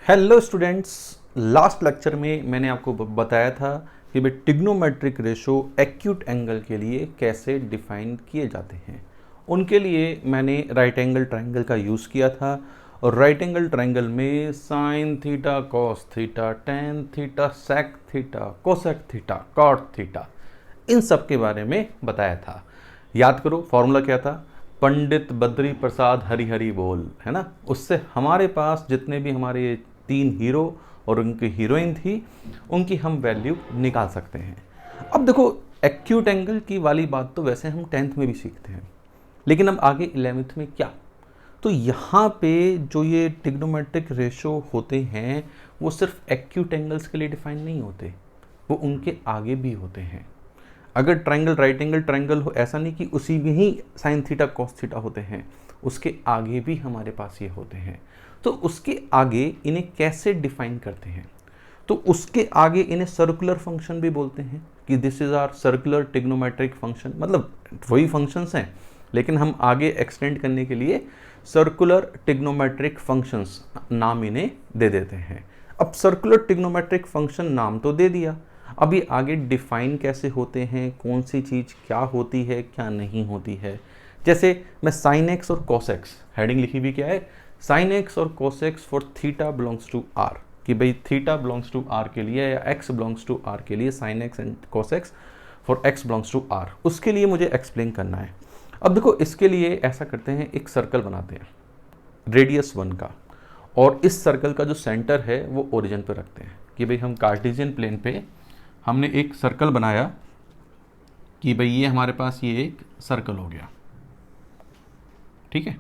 Hello students, last lecture में मैंने आपको बताया था कि भाई ट्रिग्नोमेट्रिक रेशो एक्यूट एंगल के लिए कैसे डिफाइन किए जाते हैं। उनके लिए मैंने राइट एंगल ट्रायंगल का यूज़ किया था और राइट एंगल ट्रायंगल में sine theta, cos theta, tan theta, sec theta, cosec theta, cot theta, इन सब के बारे में बताया था। याद करो फॉर्मूला क्या था, पंडित बद्री प्रसाद हरि हरि बोल, है ना। उससे हमारे पास जितने भी हमारे 3 हीरो और उनकी हीरोइन थी उनकी हम वैल्यू निकाल सकते हैं। अब देखो, एक्यूट एंगल की वाली बात तो वैसे हम 10th में भी सीखते हैं, लेकिन अब आगे 11th में क्या। तो यहाँ पे जो ये ट्रिग्नोमेट्रिक रेशो होते हैं वो सिर्फ एक्यूट एंगल्स के लिए डिफाइन नहीं होते, वो उनके आगे भी होते हैं। अगर ट्रायंगल राइट एंगल ट्रायंगल हो, ऐसा नहीं कि उसी में ही साइन थीटा कॉस थीटा होते हैं, उसके आगे भी हमारे पास ये होते हैं। तो उसके आगे इन्हें कैसे डिफाइन करते हैं, तो उसके आगे इन्हें सर्कुलर फंक्शन भी बोलते हैं कि this is R circular trigonometric function. मतलब वही फंक्शंस हैं, लेकिन हम आगे एक्सटेंड करने के लिए सर्कुलर ट्रिग्नोमेट्रिक फंक्शंस नाम इन्हें दे देते हैं। अब सर्कुलर ट्रिग्नोमेट्रिक फंक्शन नाम तो दे दिया, अब ये आगे डिफाइन कैसे होते हैं, कौन सी चीज़ क्या होती है क्या नहीं होती है। जैसे मैं साइन एक्स और कॉस एक्स, हेडिंग लिखी हुई क्या है, साइन एक्स और cos x for theta belongs to R, कि भाई थीटा बिलोंग्स टू आर के लिए या एक्स बिलोंग्स टू आर के लिए sine x and cos x for x belongs to R, उसके लिए मुझे एक्सप्लेन करना है। अब देखो, इसके लिए ऐसा करते हैं, एक सर्कल बनाते हैं रेडियस 1 का, और इस सर्कल का जो सेंटर है वो ओरिजिन पे रखते हैं कि भाई हम कार्टेशियन प्लेन पे हमने एक सर्कल बनाया कि भाई ये हमारे पास ये एक सर्कल हो गया, ठीक है,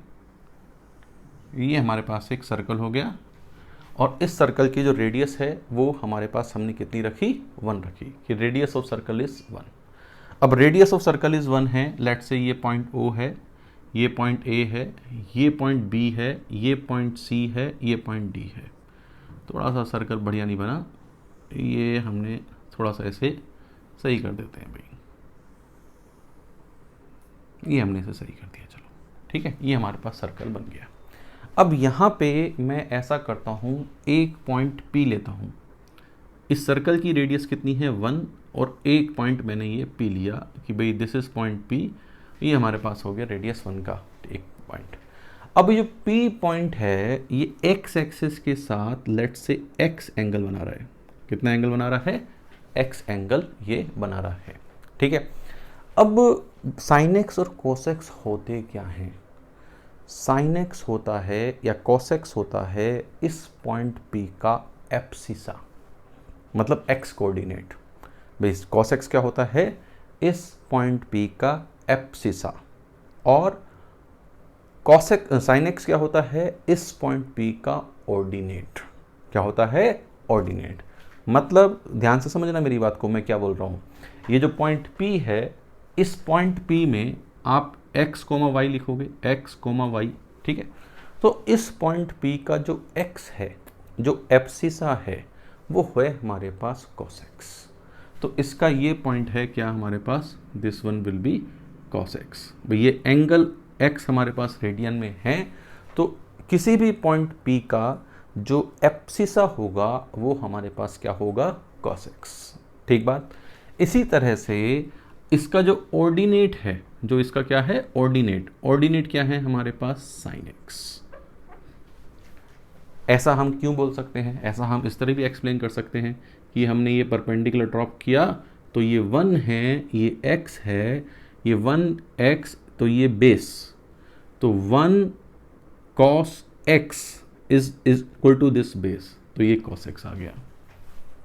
ये हमारे पास एक सर्कल हो गया, और इस सर्कल की जो रेडियस है वो हमारे पास हमने कितनी रखी, 1 रखी, कि रेडियस ऑफ सर्कल इज 1। अब रेडियस ऑफ सर्कल इज 1 है, लेट्स से ये पॉइंट O है, ये पॉइंट A है, ये पॉइंट B है, ये पॉइंट C है, ये पॉइंट D है। थोड़ा सा सर्कल बढ़िया नहीं बना, ये हमने थोड़ा सा ऐसे सही कर देते हैं भाई, ये हमने इसे सही कर दिया, चलो ठीक है, ये हमारे पास सर्कल बन गया। अब यहाँ पे मैं ऐसा करता हूँ, एक पॉइंट P लेता हूँ, इस सर्कल की रेडियस कितनी है 1, और एक पॉइंट मैंने ये P लिया कि भाई दिस इज पॉइंट P, ये हमारे पास हो गया रेडियस 1 का एक पॉइंट। अब ये P पॉइंट है, ये x एक्सिस के साथ लेट्स से x एंगल बना रहा है। कितना एंगल बना रहा है, x एंगल ये बना रहा है, ठीक है। अब साइन एक्स और कोसेक्स होते क्या हैं, साइन एक्स होता है या कोसेक्स होता है इस पॉइंट P का एब्सिसा, मतलब x कोऑर्डिनेट। भाई कोसेक्स क्या होता है, इस पॉइंट P का एब्सिसा, और कोसेक साइन एक्स क्या होता है, इस पॉइंट P का ऑर्डिनेट। क्या होता है, ऑर्डिनेट। मतलब ध्यान से समझना मेरी बात को, मैं क्या बोल रहा हूँ। ये जो पॉइंट P है, इस पॉइंट P में आप x, y लिखोगे, x, y, ठीक है। तो इस पॉइंट P का जो x है, जो एब्सिसा है, वो है हमारे पास कोसेक्स। तो इसका ये पॉइंट है क्या हमारे पास, दिस वन विल बी कोसेक्स। भाई ये एंगल x हमारे पास रेडियन में है, तो किसी भी पॉइंट P का जो एब्सिसा होगा वो हमारे पास क्या होगा, कोसेक्स, ठीक बात। इसी तरह से इसका जो ऑर्डिनेट है, जो इसका क्या है, ऑर्डिनेट, ऑर्डिनेट क्या है हमारे पास, साइन एक्स। ऐसा हम क्यों बोल सकते हैं, ऐसा हम इस तरह भी एक्सप्लेन कर सकते हैं कि हमने ये परपेंडिकुलर ड्रॉप किया, तो ये 1 है, ये x है, ये 1x, तो ये बेस, तो 1 cos x is equal to this base, तो ये cos x आ गया,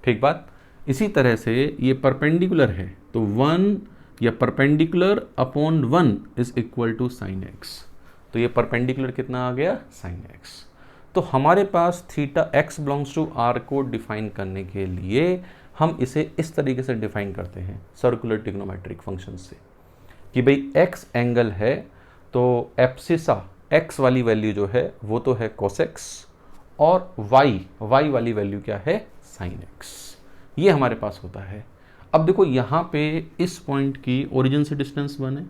ठीक बात। इसी तरह से ये परपेंडिकुलर है, तो 1 या perpendicular upon 1 is equal to sine x, तो ये परपेंडिकुलर कितना आ गया, साइन एक्स। तो हमारे पास theta x belongs to r को डिफाइन करने के लिए हम इसे इस तरीके से डिफाइन करते हैं सर्कुलर ट्रिग्नोमेट्रिक फंक्शन से, कि भाई x एंगल है, तो एब्सिसा x वाली वैल्यू जो है वो तो है कोसेक्स, और y वाली वैल्यू क्या है, साइन x, ये हमारे पास होता है। अब देखो यहाँ पे इस पॉइंट की ओरिजिन से डिस्टेंस 1 है,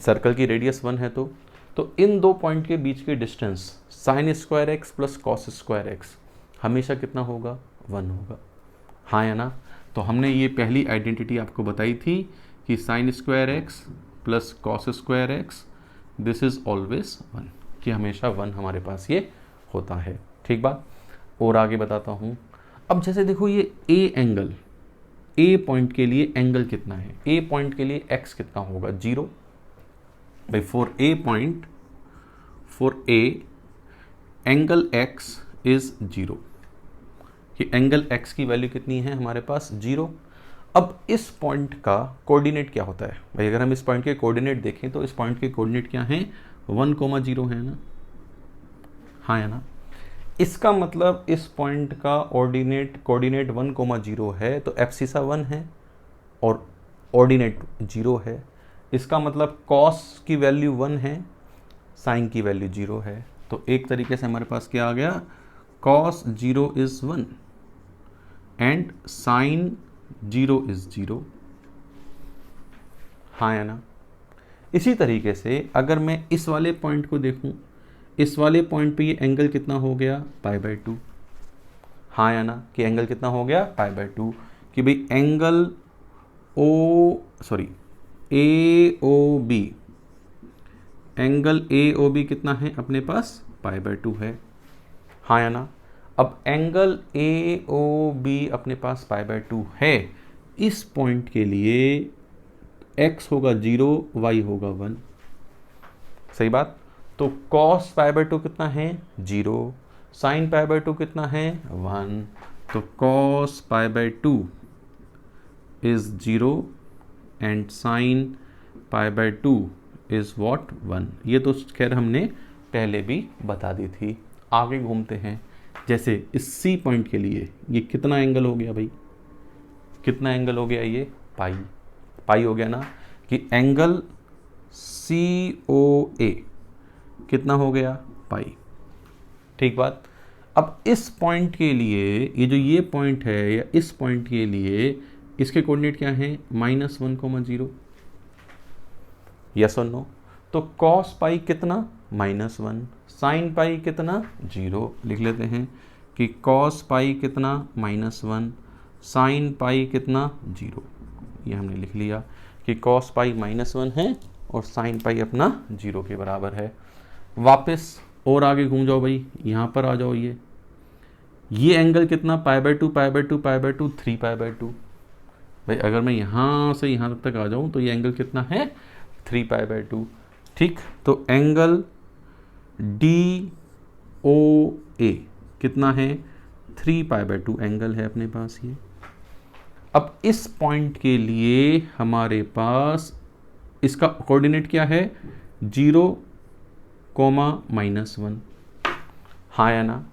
सर्कल की रेडियस 1 है, तो इन दो पॉइंट के बीच की distance sine square x plus cos square x हमेशा कितना होगा, 1 होगा, हाँ या ना। तो हमने ये पहली आइडेंटिटी आपको बताई थी कि sine square x plus cos square x this is always 1, कि हमेशा 1 हमारे पास ये होता है। ठीक बात। और आगे बताता हूँ। अब जैसे देखो ये ए एंगल, ए पॉइंट के लिए एंगल कितना है, ए पॉइंट के लिए एक्स कितना होगा, 0 भाई। For a point, for A angle x is 0, कि एंगल एक्स की वैल्यू कितनी है हमारे पास, 0। अब इस पॉइंट का कोऑर्डिनेट क्या होता है भाई, अगर हम इस पॉइंट के कोऑर्डिनेट देखें तो इस पॉइंट के कोऑर्डिनेट क्या हैं, 1,0 है ना, हाँ है ना। इसका मतलब इस पॉइंट का कोऑर्डिनेट 1,0 है, तो एब्सिसा 1 है और ऑर्डिनेट 0 है। इसका मतलब कॉस की वैल्यू 1 है, साइन की वैल्यू 0 है। तो एक तरीके से हमारे पास क्या आ गया, cos 0 is 1 and sine 0 is 0, हाँ या ना। इसी तरीके से अगर मैं इस वाले पॉइंट को देखूं, इस वाले पॉइंट पे ये एंगल कितना हो गया, π/2, हाँ या ना, कि एंगल कितना हो गया, π/2, कि भाई एंगल AOB, एंगल AOB कितना है अपने पास, π/2 है, हाँ या ना। अब एंगल AOB अपने पास π/2 है, इस पॉइंट के लिए x होगा 0, y होगा 1, सही बात। तो cos π/2 कितना है, 0, sin π/2 कितना है, 1, तो cos π/2 is 0 and sin π/2 is what, 1। ये तो खैर हमने पहले भी बता दी थी। आगे घूमते हैं। जैसे इस C पॉइंट के लिए ये कितना एंगल हो गया भाई, कितना एंगल हो गया, ये पाई हो गया ना, कि एंगल COA कितना हो गया, पाई। ठीक बात। अब इस पॉइंट के लिए ये जो ये पॉइंट है, या इस पॉइंट के लिए इसके कोऑर्डिनेट क्या हैं, -1,0, यस और नो। तो cos पाई कितना, -1, sin पाई कितना, 0। लिख लेते हैं कि cos पाई कितना, -1, sin पाई कितना, 0। ये हमने लिख लिया कि cos पाई -1 है और sin पाई अपना 0 के बराबर है। वापस और आगे घूम जाओ भाई, यहाँ पर आ जाओ। ये एंगल कितना, π/2 π/2 π/2 3π/2 भाई। अगर मैं यहाँ से यहाँ तक आ जाऊँ तो ये एंगल कितना है, 3π/2। ठीक, तो एंगल DOA कितना है, 3π/2 एंगल है अपने पास ये। अब इस पॉइंट के लिए हमारे पास इसका कोऑर्डिनेट क्या है, 0, -1, हाँ या ना।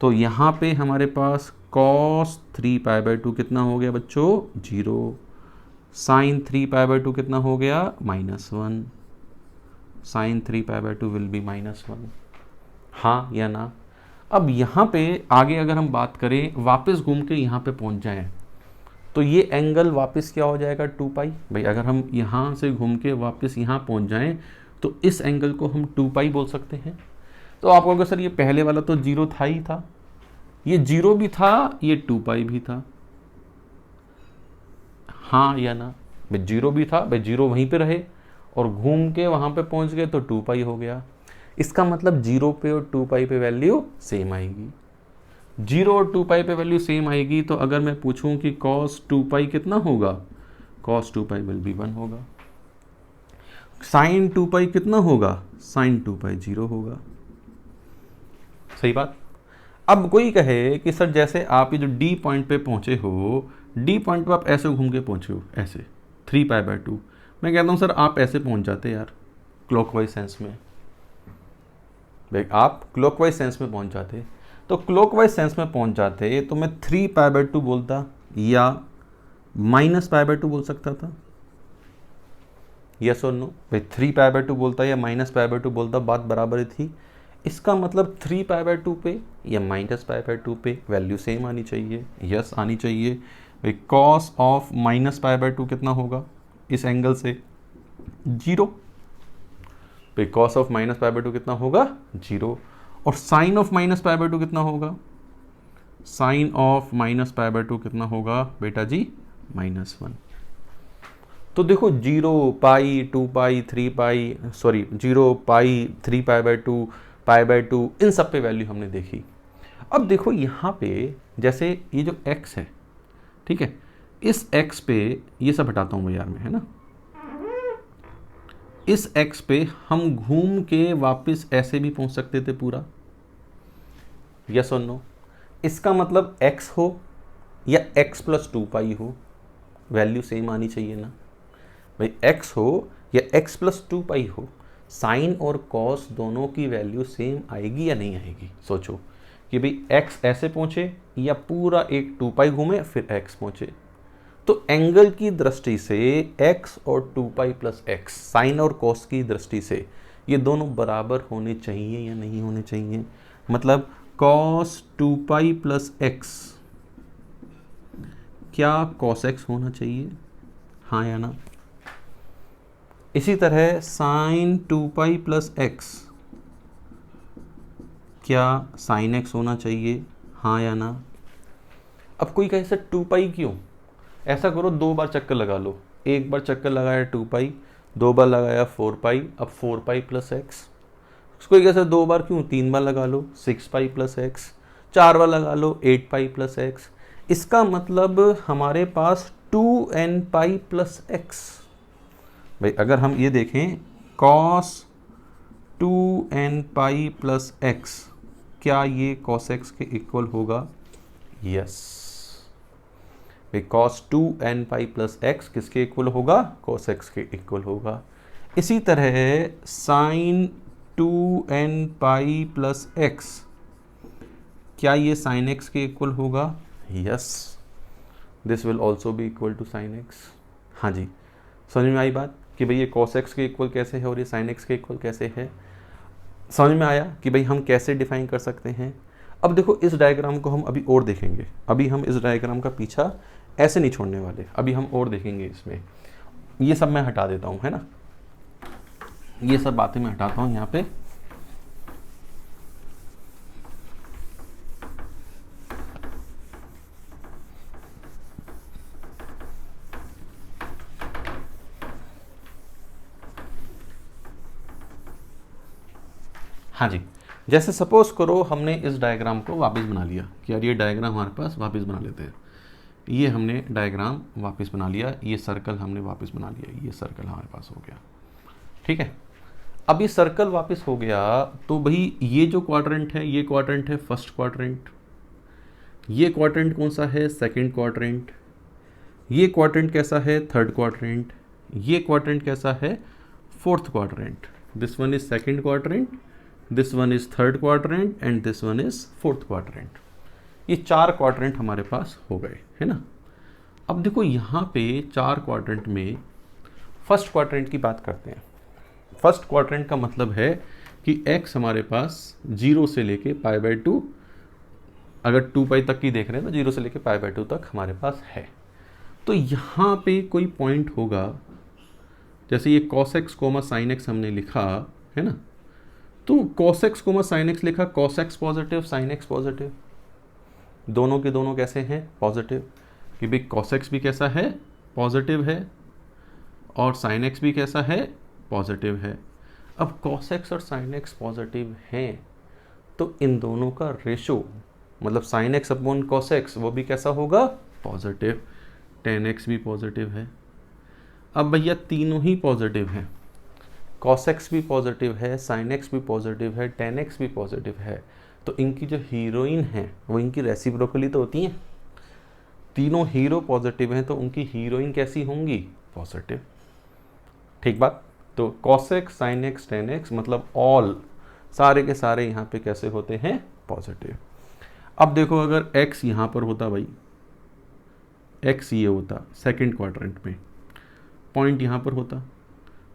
तो यहाँ पे हमारे पास cos 3π/2 कितना हो गया बच्चों, 0, sin 3π/2 कितना हो गया, -1, sin 3π/2 विल बी -1, हाँ या ना। अब यहाँ पे आगे अगर हम बात करें, वापस घूम के यहाँ पे पहुँच जाएं, तो ये एंगल वापस क्या हो जाएगा, 2π भाई। अगर हम यहाँ से घूम के वापस यहाँ पहुँच जाएं तो इस एंगल को हम 2π बोल सकते हैं। तो आप कहोगे सर ये पहले वाला तो 0 था ही था, ये 0 भी था, ये 2π भी था, हाँ या ना भाई। 0 भी था भाई, 0 वहीं पे रहे और घूम के वहाँ पे पहुँच गए तो 2π हो गया। इसका मतलब 0 पे और 2π पे वैल्यू सेम आएगी, 0 और 2π पे वैल्यू सेम आएगी। तो अगर मैं पूछूं कि cos 2π कितना होगा, cos 2π विल बी 1 होगा। sin 2π कितना होगा, sin 2π 0 होगा, सही बात। अब कोई कहे कि सर जैसे आप ये जो D पॉइंट पे पहुंचे हो, D पॉइंट पे आप ऐसे घूम के पहुंचे हो, ऐसे 3π/2, मैं कहता हूं सर आप ऐसे पहुंच जाते यार, क्लॉकवाइज सेंस में भाई, आप क्लॉकवाइज सेंस में पहुंच जाते। तो क्लॉकवाइज सेंस में पहुंच जाते तो मैं 3π/2 बोलता या -π/2 बोल सकता था, यस और नो भाई। 3π/2 बोलता या -π/2 बोलता, बात बराबर ही थी। इसका मतलब 3π/2 पे या -π/2 पे वैल्यू सेम आनी चाहिए, यस आनी चाहिए भाई। cos ऑफ -π/2 कितना होगा इस एंगल से, 0 भाई। cos ऑफ -π/2 कितना होगा, 0। और sine of minus pi by 2 कितना होगा? Sine of minus pi by 2 कितना होगा बेटा जी? -1। तो देखो 0 pi 2 pi 3 pi, sorry 0 pi 3 pi by 2 pi by 2, इन सब पे वैल्यू हमने देखी। अब देखो यहाँ पे जैसे ये जो x है, ठीक है, इस x पे ये सब हटाता हूँ यार मैं, है ना, इस x पे हम घूम के वापस ऐसे भी पहुंच सकते थे पूरा, यस और नो। इसका मतलब x हो या x + 2 पाई हो, वैल्यू सेम आनी चाहिए ना भाई। x हो या x + 2 पाई हो, साइन और कॉस दोनों की वैल्यू सेम आएगी या नहीं आएगी? सोचो कि भाई x ऐसे पहुंचे या पूरा एक 2 पाई घूमे फिर x पहुंचे। तो एंगल की दृष्टि से x और 2 पाई + x, साइन और कॉस की दृष्टि से ये दोनों बराबर होने चाहिए या नहीं होने चाहिए? मतलब cos 2 पाई + x क्या cos x होना चाहिए? हाँ या ना? इसी तरह sin 2 पाई + x क्या sin x होना चाहिए? हाँ या ना? अब कोई कहे सर 2 पाई क्यों? ऐसा करो 2 बार चक्कर लगा लो। एक बार चक्कर लगाया 2 पाई, 2 बार लगाया 4 पाई, अब 4 पाई + x। कोई कहे सर 2 बार क्यों? 3 बार लगा लो 6 पाई + x, 4 बार लगा लो 8 पाई + x। इसका मतलब हमारे पास 2n पाई + x। भाई अगर हम ये देखें cos 2n पाई + x, क्या ये cos x के इक्वल होगा? यस भाई, cos 2n पाई + x किसके इक्वल होगा? cos x के इक्वल होगा। इसी तरह sin 2n पाई + x, क्या ये sin x के इक्वल होगा? Yes, this will also be equal to sin x। हाँ जी, समझ में आई बात कि भाई ये cos x के इक्वल कैसे है और ये sin x के इक्वल कैसे है? समझ में आया कि भाई हम कैसे डिफाइन कर सकते हैं। अब देखो इस डायग्राम को हम अभी और देखेंगे, अभी हम इस डायग्राम का पीछा ऐसे नहीं छोड़ने वाले, अभी हम और देखेंगे इसमें। ये सब मैं हटा देता हूँ, है ना, ये सब बातें मैं हटाता हूँ यहाँ पे। हाँ जी, जैसे सपोज करो हमने इस डायग्राम को वापस बना लिया कि यार ये डायग्राम हमारे पास वापस बना लेते हैं। ये हमने डायग्राम वापस बना लिया, ये सर्कल हमने वापस बना लिया, ये सर्कल हमारे पास हो गया, ठीक है। अब ये सर्कल वापस हो गया तो भाई ये जो क्वाड्रेंट है, ये क्वाड्रेंट है फर्स्ट क्वाड्रेंट, ये क्वाड्रेंट कौन सा है? Second quadrant. ये क्वाड्रेंट कैसा है? Third quadrant. ये क्वाड्रेंट कैसा है? Fourth quadrant. This one is second quadrant, this one is third quadrant and this one is fourth quadrant. ये 4 क्वाड्रेंट हमारे पास हो गए, है ना। अब देखो यहाँ पे 4 क्वाड्रेंट में फर्स्ट क्वाड्रेंट की बात करते हैं। फर्स्ट क्वाड्रेंट का मतलब है कि x हमारे पास 0 से लेके π/2, अगर 2 पाई तक की देख रहे हैं तो 0 से लेके π/2 तक हमारे पास है। तो यहाँ पे कोई पॉइंट होगा, जैसे ये cos x, sin x हमने लिखा है ना, तो cos x, sin x लिखा, cos x positive, sin x positive, दोनों के दोनों कैसे हैं? पॉजिटिव। कि भाई cos x भी कैसा है? पॉजिटिव है, और sin x भी कैसा है? पॉजिटिव है। अब cos x और sin x पॉजिटिव हैं तो इन दोनों का रेशो, मतलब sin x upon cos x, वो भी कैसा होगा? पॉजिटिव। tan x भी पॉजिटिव है। अब भैया तीनों ही पॉजिटिव हैं, cos x भी पॉजिटिव है, sin x भी पॉजिटिव है, tan x भी पॉजिटिव है, तो इनकी जो हीरोइन है वो इनकी रेसिप्रोकली तो होती हैं। तीनों हीरो पॉजिटिव हैं तो उनकी हीरोइन कैसी होंगी? पॉजिटिव। ठीक बात। तो cos x, sin x, tan x मतलब ऑल, सारे के सारे यहाँ पे कैसे होते हैं? पॉजिटिव। अब देखो अगर x यहाँ पर होता भाई, x ये होता सेकंड क्वाड्रेंट में, पॉइंट यहाँ पर होता,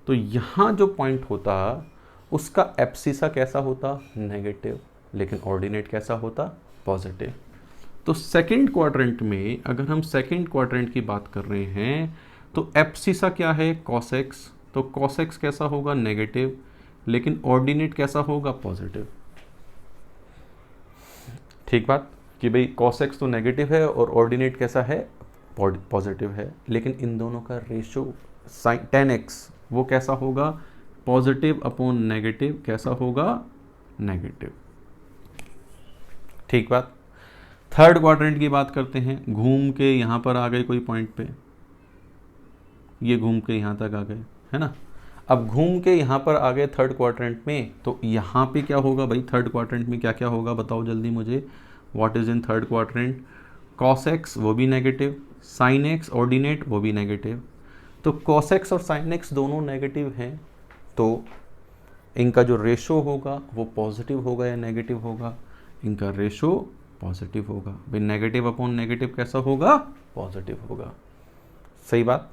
तो यहाँ जो पॉइंट होता उसका एब्सिसा कैसा होता? नेगेटिव, लेकिन ऑर्डिनेट कैसा होता? पॉजिटिव। तो सेकंड क्वाड्रेंट में अगर हम सेकंड क्वाड्रेंट की बात कर रहे हैं तो एब्सिसा क्या है? cos x, तो cos x कैसा होगा? नेगेटिव, लेकिन ऑर्डिनेट कैसा होगा? पॉजिटिव। ठीक बात, कि भाई cos x तो नेगेटिव है और ऑर्डिनेट कैसा है, पॉजिटिव है, लेकिन इन दोनों का रेशो साइन tan x वो कैसा होगा, पॉजिटिव अपॉन नेगेटिव, कैसा होगा, नेगेटिव। ठीक बात। थर्ड क्वाड्रेंट की बात करते हैं, घूम के यहाँ पर आ गए कोई पॉइंट पे, ये घूम के यहाँ तक आ गए, है ना। अब घूम के यहाँ पर आ गए थर्ड क्वाड्रेंट में, तो यहाँ पे क्या होगा भाई, थर्ड क्वाड्रेंट में क्या क्या होगा बताओ जल्दी मुझे, what is in third quadrant, cos x वो भी नेगेटिव, sin x ऑर्डिनेट वो भी नेगेटिव। तो cos x और sin x दोनों नेगेटिव हैं, तो इनका जो रेशो होगा वो पॉजिटिव होगा या नेगेटिव होगा, इनका रेशो पॉजिटिव होगा। भाई नेगेटिव अपॉन नेगेटिव कैसा होगा, पॉजिटिव होगा। सही बात।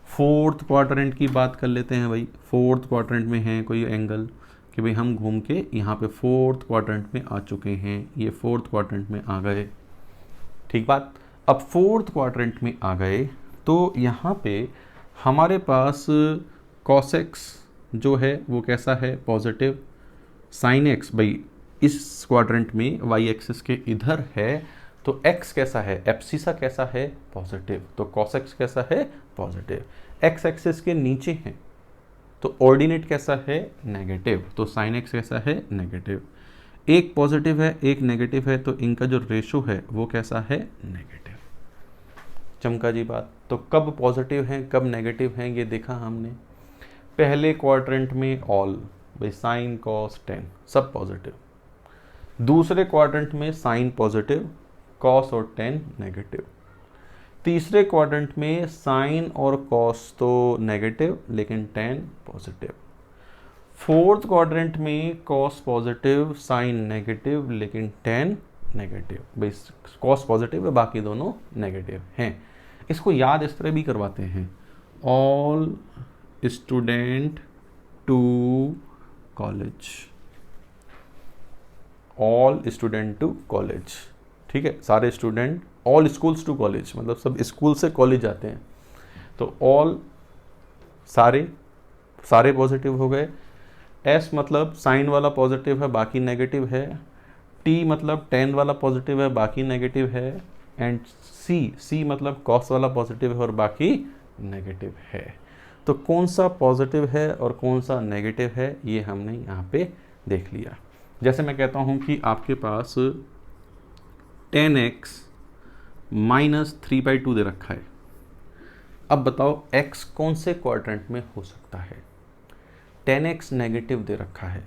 फोर्थ क्वाड्रेंट की बात कर लेते हैं भाई, फोर्थ क्वाड्रेंट में है कोई एंगल कि भाई हम घूम के यहाँ पे फोर्थ क्वाड्रेंट में आ चुके हैं, ये फोर्थ क्वाड्रेंट में आ गए। ठीक बात। अब फोर्थ क्वाड्रेंट में आ गए तो यहाँ पे हमारे पास cos x जो है वो कैसा है, पॉजिटिव, sin x भाई इस क्वाड्रेंट में y एक्सिस के इधर है, तो x कैसा है, एब्सिसा कैसा है, पॉजिटिव, तो cos x कैसा है, पॉजिटिव। x एक्सिस के नीचे है तो ऑर्डिनेट कैसा है, नेगेटिव, तो sin x कैसा है, नेगेटिव। एक पॉजिटिव है एक नेगेटिव है, तो इनका जो रेशो है वो कैसा है, नेगेटिव। चमका जी बात। तो कब पॉजिटिव हैं कब नेगेटिव हैं ये देखा हमने। पहले क्वाड्रेंट में ऑल भाई साइन कॉस टेन सब पॉजिटिव, दूसरे क्वाड्रेंट में साइन पॉजिटिव, कॉस और टेन नेगेटिव, तीसरे क्वाड्रेंट में साइन और कॉस तो नेगेटिव लेकिन टेन पॉजिटिव, फोर्थ क्वाड्रेंट में कॉस पॉजिटिव साइन नेगेटिव लेकिन टेन नेगेटिव। भाई कॉस पॉजिटिव है बाकी दोनों नेगेटिव हैं। इसको याद इस तरह भी करवाते हैं, all student to college, all student to college. ठीक है, सारे student, all schools to college मतलब सब स्कूल से कॉलेज जाते हैं, तो ऑल सारे, सारे पॉजिटिव हो गए। एस मतलब साइन वाला पॉजिटिव है बाकी नेगेटिव है, टी मतलब टेन वाला पॉजिटिव है बाकी नेगेटिव है, एंड सी मतलब कॉस वाला पॉजिटिव है और बाकी नेगेटिव है। तो कौन सा पॉजिटिव है और कौन सा नेगेटिव है ये हमने यहाँ पे देख लिया। जैसे मैं कहता हूँ कि आपके पास 10x माइनस 3/2 दे रखा है, अब बताओ x कौन से क्वाड्रेंट में हो सकता है। 10x नेगेटिव दे रखा है,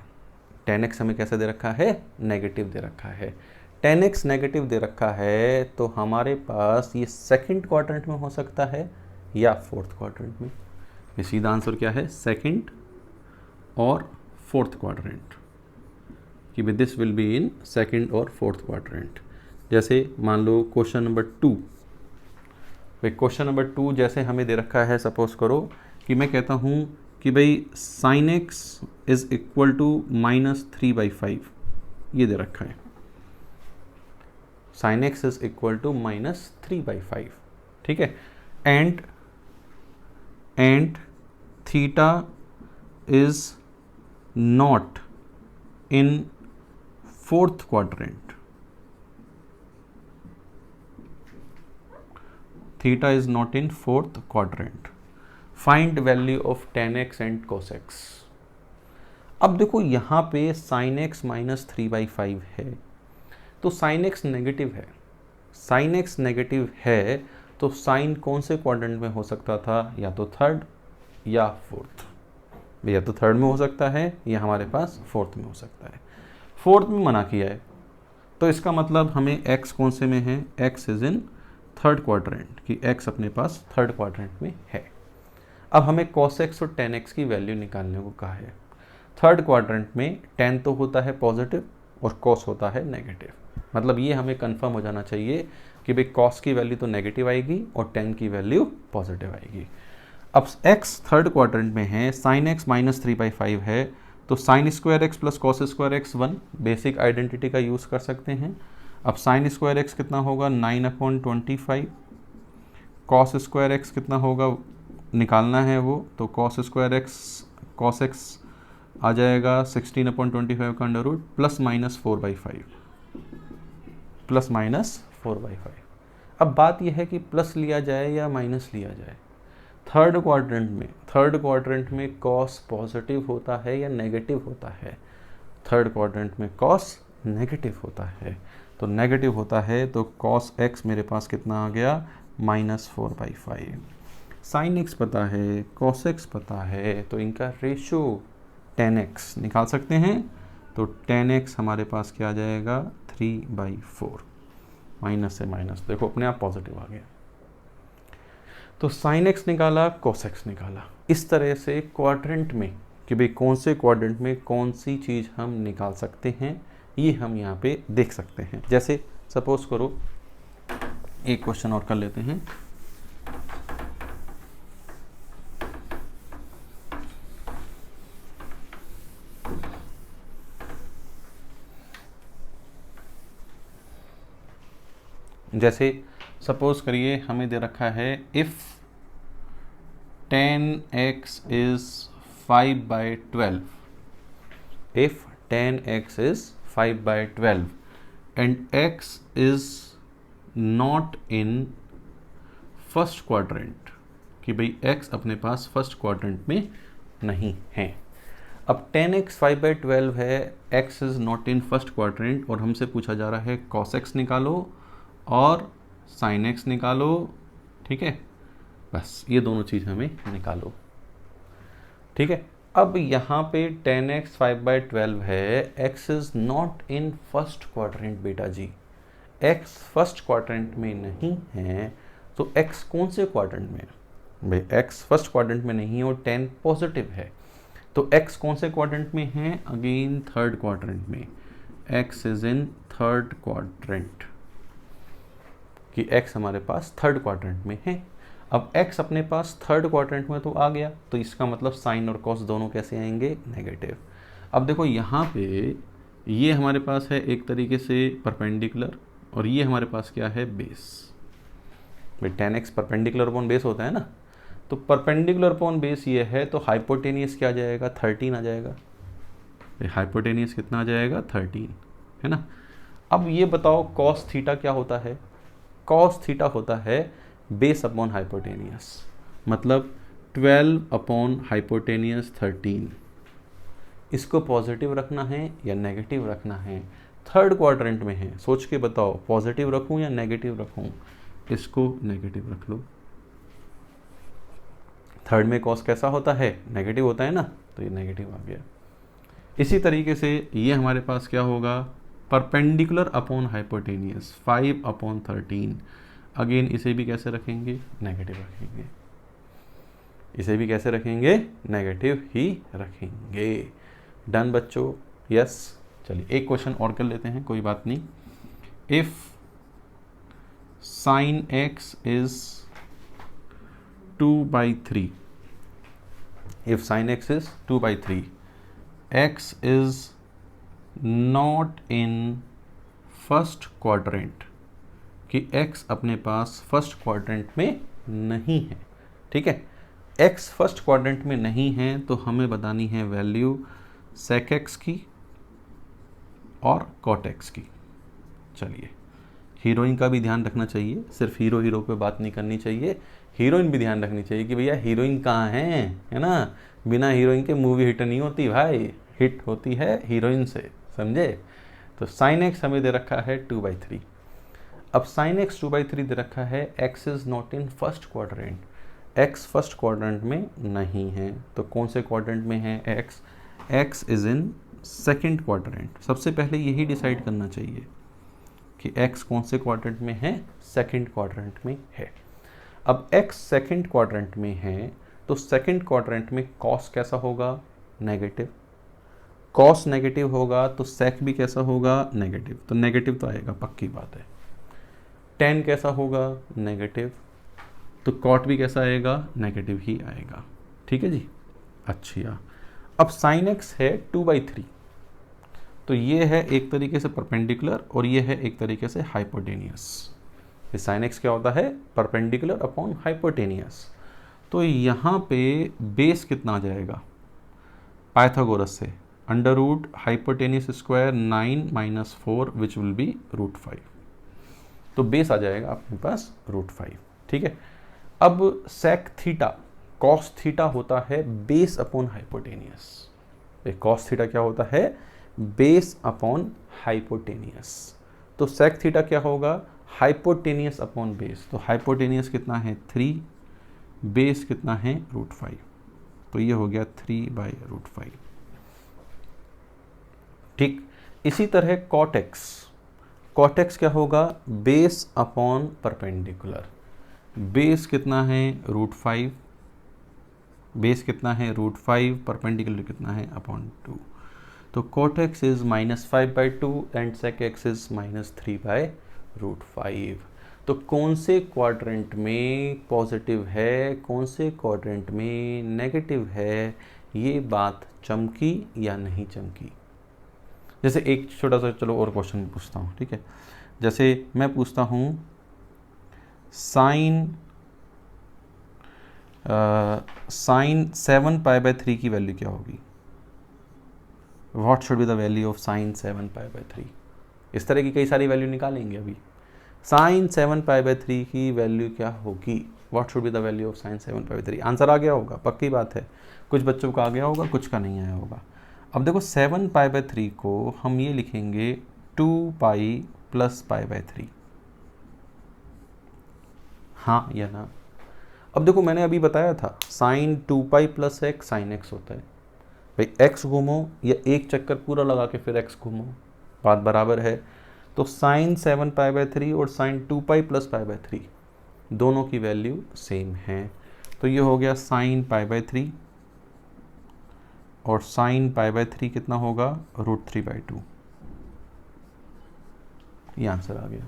10x हमें कैसे दे रखा है, नेगेटिव दे रखा है। 10x नेगेटिव दे रखा है तो हमारे पास ये सेकंड क्वाड्रेंट में हो सकता है या फोर्थ क्वाड्रेंट में। ये सीधा आंसर क्या है, सेकंड और फोर्थ क्वाड्रेंट, कि this will be in second और फोर्थ क्वाड्रेंट। जैसे मान लो क्वेश्चन नंबर 2, भाई क्वेश्चन नंबर 2 जैसे हमें दे रखा है, सपोज करो कि मैं कहता हूँ कि भाई sin x is equal to -3/5, ये दे रखा है, sin x is equal to -3/5। ठीक है, and theta is not in fourth quadrant, theta is not in fourth quadrant, find value of tan x and cos x। अब देखो यहाँ पे sin x -3/5 है, तो sin x नेगेटिव है, sin x negative है तो साइन कौन से क्वाड्रेंट में हो सकता था, या तो थर्ड या फोर्थ, या तो थर्ड में हो सकता है या हमारे पास फोर्थ में हो सकता है। फोर्थ में मना किया है तो इसका मतलब हमें x कौन से में है, x is in third quadrant, कि x अपने पास थर्ड क्वाड्रेंट में है। अब हमें cos x और tan x की वैल्यू निकालने को कहा है। थर्ड क्वाड्रेंट में tan तो होता है पॉजिटिव और cos होता है नेगेटिव, मतलब ये हमें कंफर्म हो जाना चाहिए कि भाई cos की वैल्यू तो नेगेटिव आएगी और tan की वैल्यू पॉजिटिव आएगी। अब x थर्ड क्वाड्रेंट में है, sin x -3/5 है, तो sin square x plus cos square x 1, basic identity का यूज़ कर सकते हैं। अब sin स्क्वायर x कितना होगा, 9/25, cos स्क्वायर x कितना होगा निकालना है वो, तो cos square x cos x आ जाएगा 16/25 का under root plus -4/5। Plus minus 4/5। अब बात यह है कि प्लस लिया जाए या माइनस लिया जाए। थर्ड क्वाड्रेंट में कॉस पॉजिटिव होता है या नेगेटिव होता है? थर्ड क्वाड्रेंट में कॉस नेगेटिव होता है, तो नेगेटिव होता है तो कॉस एक्स मेरे पास कितना आ गया, -4/5। साइन एक्स पता है, कॉस एक्स पता है, तो इनका रेशो tan x निकाल सकते हैं। तो tan x हमारे पास क्या आ जाएगा, 3/4। माइनस से माइनस देखो अपने आप पॉजिटिव आ गया। तो साइन एक्स निकाला, कॉस एक्स निकाला। इस तरह से क्वाड्रेंट में कि भाई कौन से क्वाड्रेंट में कौन सी चीज़ हम निकाल सकते हैं, ये हम यहाँ पे देख सकते हैं। जैसे सपोज करो एक क्वेश्चन और कर लेते हैं। जैसे सपोज करिए हमें दे रखा है if tan x is 5/12, if tan x is 5/12 and x is not in first quadrant, कि भाई x अपने पास फर्स्ट क्वाड्रेंट में नहीं है। अब tan x 5/12 है, x is not in first quadrant, और हमसे पूछा जा रहा है cos x निकालो और sin x निकालो, ठीक है, बस ये दोनों चीज़ हमें निकालो, ठीक है। अब यहाँ पे tan x 5/12 है, x is not in first quadrant बेटा जी, x फर्स्ट क्वाड्रेंट में नहीं है, तो x कौन से क्वाड्रेंट में है भाई, x फर्स्ट क्वाड्रेंट में नहीं है और 10 पॉजिटिव है, तो x कौन से क्वाड्रेंट में है, अगेन थर्ड क्वाड्रेंट में, x is in third quadrant, कि x हमारे पास थर्ड क्वाड्रेंट में है। अब x अपने पास थर्ड क्वाड्रेंट में तो आ गया, तो इसका मतलब साइन और कॉस दोनों कैसे आएंगे, नेगेटिव। अब देखो यहाँ पे ये हमारे पास है एक तरीके से परपेंडिकुलर, और ये हमारे पास क्या है, बेस। भाई tan x perpendicular upon base होता है ना, तो परपेंडिकुलर अपॉन बेस ये है, तो हाइपोटेनियस क्या आ जाएगा, 13 आ जाएगा। हाइपोटेनियस कितना आ जाएगा, 13, है ना। अब ये बताओ कॉस थीटा क्या होता है, कॉस थीटा होता है बेस अपॉन हाइपोटेनियस, मतलब 12 अपॉन हाइपोटेनियस 13। इसको पॉजिटिव रखना है या नेगेटिव रखना है, थर्ड क्वाड्रेंट में है, सोच के बताओ पॉजिटिव रखूं या नेगेटिव रखूं, इसको नेगेटिव रख लो। थर्ड में कॉस कैसा होता है, नेगेटिव होता है ना, तो ये नेगेटिव आ गया। इसी तरीके से ये हमारे पास क्या होगा, परपेंडिकुलर अपॉन हाइपोटेनियस 5/13, अगेन इसे भी कैसे रखेंगे, नेगेटिव रखेंगे, इसे भी कैसे रखेंगे, नेगेटिव ही रखेंगे। डन बच्चों, यस। चलिए एक क्वेश्चन और कर लेते हैं, कोई बात नहीं। If sine x is 2/3, if sine x is 2/3, x is not in first quadrant, कि x अपने पास फर्स्ट क्वाड्रेंट में नहीं है, ठीक है। x फर्स्ट क्वाड्रेंट में नहीं है तो हमें बतानी है वैल्यू sec x की और cot x की। चलिए हीरोइन का भी ध्यान रखना चाहिए, सिर्फ हीरो पे बात नहीं करनी चाहिए, हीरोइन भी ध्यान रखनी चाहिए कि भैया हीरोइन कहाँ है ना। बिना हीरोइन के मूवी हिट नहीं होती भाई, हिट होती है हीरोइन से, समझे। तो साइन एक्स हमें दे रखा है 2/3। अब साइन एक्स 2/3 दे रखा है, x is not in first quadrant, x first quadrant में नहीं है, तो कौन से क्वाड्रेंट में है x, x is in second quadrant. सबसे पहले यही डिसाइड करना चाहिए कि एक्स कौन से क्वाड्रेंट में है, सेकेंड क्वाड्रेंट में है। अब एक्स सेकेंड क्वाड्रेंट में है तो सेकेंड क्वाड्रेंट में कॉस कैसा होगा, नेगेटिव। कॉस नेगेटिव होगा तो सेक भी कैसा होगा, नेगेटिव, तो नेगेटिव तो आएगा, पक्की बात है। टेन कैसा होगा, नेगेटिव, तो कॉट भी कैसा आएगा, नेगेटिव ही आएगा, ठीक है जी। अच्छा, अब साइन एक्स है 2/3, तो ये है एक तरीके से परपेंडिकुलर और ये है एक तरीके से हाइपोटेनियस। साइन एक्स क्या होता है, परपेंडिकुलर अपॉन हाइपोटेनियस। तो यहाँ पे बेस कितना आ जाएगा, पाइथागोरस से under root hypotenuse square 9 - 4 which will be √5। तो बेस आ जाएगा अपने पास √5। ठीक है, अब सेक थीटा कॉस थीटा होता है base upon hypotenuse. Cos theta क्या होता है? Base upon hypotenuse. तो सेक थीटा क्या होगा? Hypotenuse upon base. तो हाइपोटेनियस कितना है? 3, बेस कितना है? √5। तो ये हो गया 3/√5। ठीक, इसी तरह कॉट एक्स क्या होगा? Base upon perpendicular. बेस कितना है? √5। बेस कितना है? √5। परपेंडिकुलर कितना है? अपॉन 2। तो cot x is -5/2 and sec x is -3/√5। तो कौन से क्वाड्रेंट में पॉजिटिव है, कौन से क्वाड्रेंट में नेगेटिव है, ये बात चमकी या नहीं चमकी? जैसे एक छोटा सा चलो और क्वेश्चन पूछता हूँ। ठीक है, जैसे मैं पूछता हूँ साइन 7π/3 की वैल्यू क्या होगी? What should be the value of sine 7π/3? इस तरह की कई सारी वैल्यू निकालेंगे अभी। साइन 7π/3 की वैल्यू क्या होगी? What should be the value of sine 7π/3? Answer आ गया होगा, पक्की बात है। कुछ बच्चों का आ गया होगा, कुछ का नहीं आया होगा। अब देखो 7π/3 को हम ये लिखेंगे 2π + π/3। हाँ या ना? अब देखो मैंने अभी बताया था साइन 2π + x साइन x होता है। भाई x घूमो या एक चक्कर पूरा लगा के फिर x घूमो, बात बराबर है। तो साइन 7π/3 और साइन 2π + π/3 दोनों की वैल्यू सेम है। तो ये हो गया साइन π/3 और साइन π/3 कितना होगा? √3/2। ये आंसर आ गया।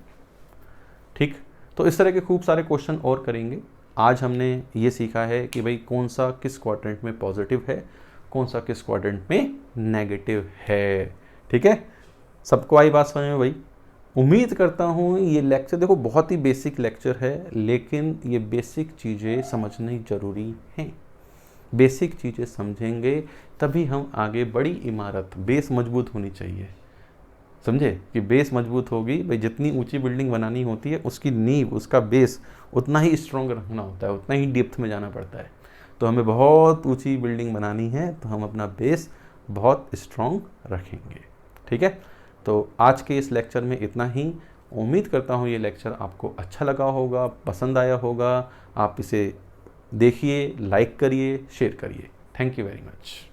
ठीक, तो इस तरह के खूब सारे क्वेश्चन और करेंगे। आज हमने ये सीखा है कि भाई कौन सा किस क्वाड्रेंट में पॉजिटिव है, कौन सा किस क्वाड्रेंट में नेगेटिव है। ठीक है, सबको आई बात समझ में भाई? उम्मीद करता हूँ ये लेक्चर, देखो बहुत ही बेसिक लेक्चर है, लेकिन ये बेसिक चीज़ें समझनी ज़रूरी हैं। बेसिक चीज़ें समझेंगे तभी हम आगे बड़ी इमारत, बेस मजबूत होनी चाहिए, समझे? कि बेस मजबूत होगी भाई, जितनी ऊंची बिल्डिंग बनानी होती है उसकी नींव, उसका बेस उतना ही स्ट्रॉन्ग रखना होता है, उतना ही डेप्थ में जाना पड़ता है। तो हमें बहुत ऊंची बिल्डिंग बनानी है तो हम अपना बेस बहुत स्ट्रॉन्ग रखेंगे। ठीक है, तो आज के इस लेक्चर में इतना ही। उम्मीद करता हूँ ये लेक्चर आपको अच्छा लगा होगा, पसंद आया होगा। आप इसे देखिए, लाइक करिए, शेयर करिए। Thank you very much.